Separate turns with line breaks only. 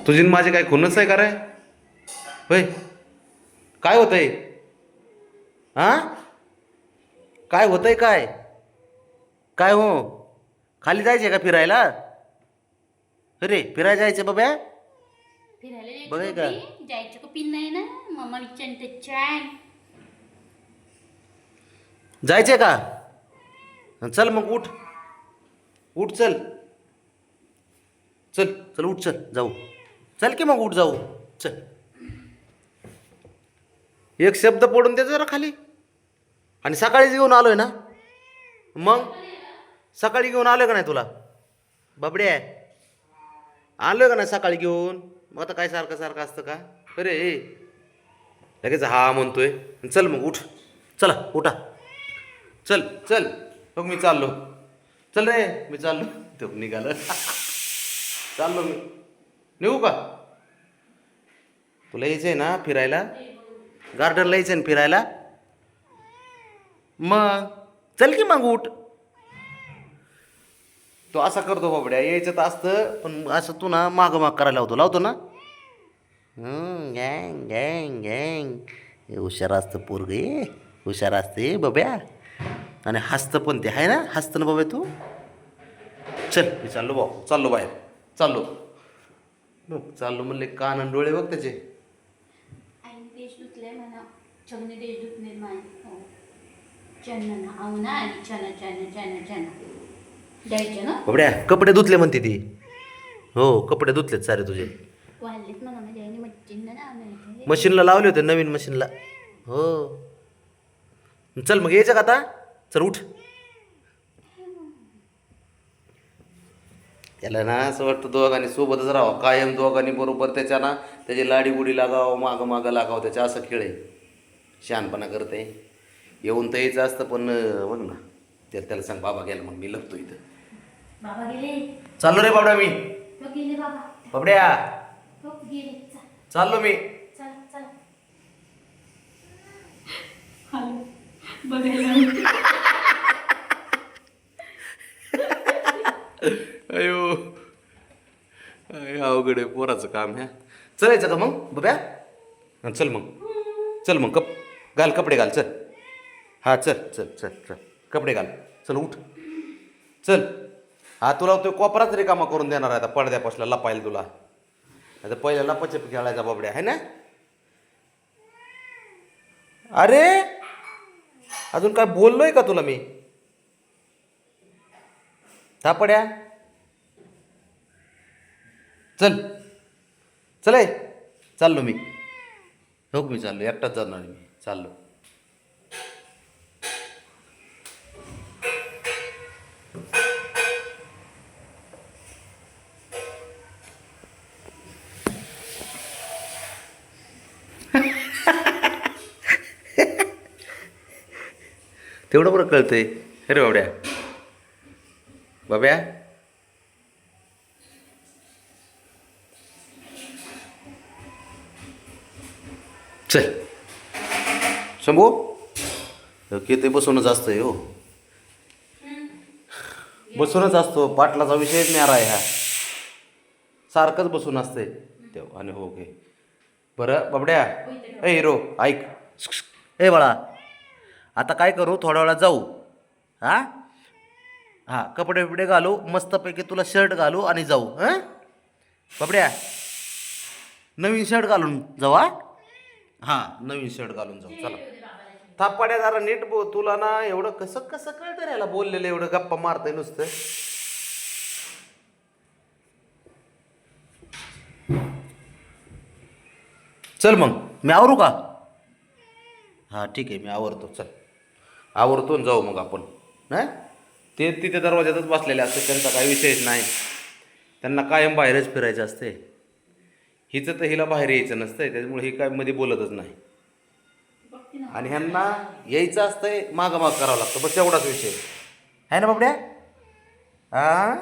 तुझी न माझी काय खुन्नस आहे का रे? होय, काय होतंय? हा, काय होतंय? काय काय हो, खाली जायचंय का फिरायला? अरे फिरायला जायचं बाब्या?
फिरायला जायचं
बघाय का?
बबडी, जायचं का पिन नाही ना मम्मा चंट चॅन.
जायचंय का? चल मग उठ, उठ चल, चल चल उठ, चल जाऊ. चल की मग उठ जाऊ. चल, एक शब्द पडून दे जरा खाली. आणि सकाळीच घेऊन आलोय ना. मग सकाळी घेऊन आलोय का नाही तुला? बाबड्या, आलोय का नाही सकाळी घेऊन? मग आता काय सारखं सारखं असतं का? अरे लगेच हा म्हणतोय. चल मग उठ, चला उठा. चल चल, बघ मी चाललो. चल रे, मी चाललो. तो निघालं. चाललो मी. निघू का? तुला यायचंय ना फिरायला? गार्डनला यायचंय ना फिरायला? मग चल की मग उठ. तो असा करतो बाबड्या, यायचं तर असतं पण असं तू ना मागं माग करायला लावतो ना. गँग गँग गँग. हे हुशार असतं पोरग, हुशार असते बब्या. आणि हसतं पण ते आहे ना, हसतं ना बाबा तू. चल मी चाललो भाऊ, चाललो बाहेर, चाललो. चाललो म्हणले कान आणि डोळे बघ त्याचे.
आईने देश धुतले म्हणा, चगने देश धुतले मान. हो, चन्न आवना आणि चना चना चना चना द्यायचे ना.
बाबड्या कपडे धुतले म्हणते ती. हो कपडे धुतलेत सारे तुझे.
वाढलेत म्हणा माझ्या आईने मच्छिंना ना आणायचे.
मशीनला लावले होते, नवीन मशीनला. हो, चल मग यायचं का आता? चल उठ. त्याला ना असं वाटतं दोघांनी सोबतच राहावं कायम, दोघांनी बरोबर त्याच्या ना त्याची लाडी गुडी लागावं, मागं मागं लागावं, त्याच्या असं खेळ आहे. शहाणपणा करते. येऊन तर यायचं असतं पण बघ ना, त्याला सांग बाबा गेला मग मी लपतो इथं.
बाबा गेले.
चाललो रे बाबड्या मी.
तो गेले बाबा.
बाबड्या
तो गेले.
चाललो मी.
चला चला. हॅलो, बघायला.
अयो, अवघड आहे पोराचं काम. ह्या चलायचं का मग बब्या? हां चल मग, चल मग घाल कपडे घाल. चल हां चल चल चल चल, कपडे घाल. चल उठ, चल. हा तुला तो कोपराच रिकामा करून देणार आहे आता पडद्यापासला लपायला तुला. आता पहिल्या लपाछपी खेळायचा बाबड्या आहे ना. अरे अजून काय बोललोय का तुला मी? थापड्या चल, चल आहे. चाललो मी. हो मी चाललो, एकटाच जाणार मी. चाललो. तेवढं बरं कळतंय. अरे बाबड्या, बाब्या चल. शंभू किती बसूनच असतंय हो, बसूनच असतो. पाटलाचा विषयच न्यारा आहे हा, सारखंच बसून असतंय तेव्हा. आणि हो घे बरं बाबड्या. ए हिरो ऐक. ए बाळा, आता काय करू, थोड्या वेळात जाऊ. हां हां, कपडे बिपडे घालू मस्तपैकी, तुला शर्ट घालू आणि जाऊ. हां बाबड्या, नवीन शर्ट घालून जाऊ. हां नवीन शर्ट घालून जाऊ. चला. थापाड्या जरा नीट बोल. तुला ना एवढं कसं कसं कळतं रे याला बोललेलं, एवढं गप्पा मारतंय नुसतं. चल मग मी आवरू का? हां ठीक आहे, मी आवरतो. चल आवरतो आणि जाऊ मग आपण. हां ते तिथे दरवाज्यातच बसलेले असते, त्यांचा काही विषयच नाही. त्यांना कायम बाहेरच फिरायचं असते. हिचं तर हिला बाहेर यायचं नसतंय, त्याच्यामुळे ही काय मध्ये बोलतच नाही. आणि ह्यांना यायचं असतंय, मागं माग करावं लागतं, बस एवढाच विषय आहे ना बाबड्या. हां